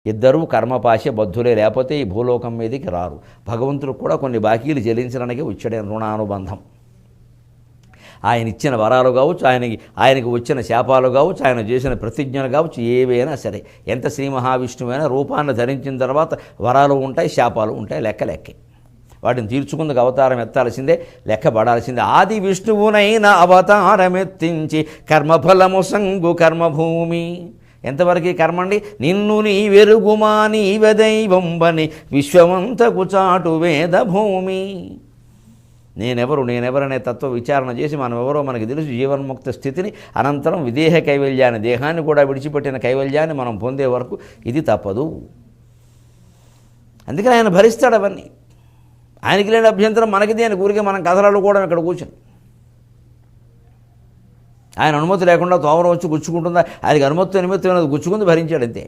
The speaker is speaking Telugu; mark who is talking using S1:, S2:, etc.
S1: ఇద్దరూ కర్మపాశ బద్ధులే, లేకపోతే ఈ భూలోకం మీదకి రారు. భగవంతుడు కూడా కొన్ని బాకీలు చెల్లించడానికి వచ్చాడు. రుణానుబంధం. ఆయన ఇచ్చిన వరాలు కావచ్చు, ఆయనకి వచ్చిన శాపాలు కావచ్చు, ఆయన చేసిన ప్రతిజ్ఞలు కావచ్చు, ఏవైనా సరే. ఎంత శ్రీ మహావిష్ణువైనా రూపాన్ని ధరించిన తర్వాత వరాలు ఉంటాయి, శాపాలు ఉంటాయి, లెక్కే. వాటిని తీర్చుకుందుకు అవతారం ఎత్తాల్సిందే, లెక్క పడాల్సిందే. ఆది విష్ణువునైన అవతారమెత్తించి కర్మఫలము సంగు కర్మభూమి. ఎంతవరకు కర్మండి? నిన్ను నీ వెరుగుమా నీవె దైవంబని విశ్వమంతకు చాటు వేద భూమి. నేనెవరనే తత్వ విచారణ చేసి మనం ఎవరో మనకి తెలుసు. జీవన్ముక్త స్థితిని అనంతరం విదేహ కైవల్యాన్ని, దేహాన్ని కూడా విడిచిపెట్టిన కైవల్యాన్ని మనం పొందే వరకు ఇది తప్పదు. అందుకని ఆయన భరిస్తాడు అవన్నీ. ఆయనకి లేని అభ్యంతరం మనకి దేని ఊరికే మనం కథలాలు కూడా ఇక్కడ కూర్చొని. ఆయన అనుమతి లేకుండా తోమరం వచ్చి గుచ్చుకుంటుందా? ఆయనకి అనుమతి నిమిత్తం గుచ్చుకుంది భరించాడు అంతే.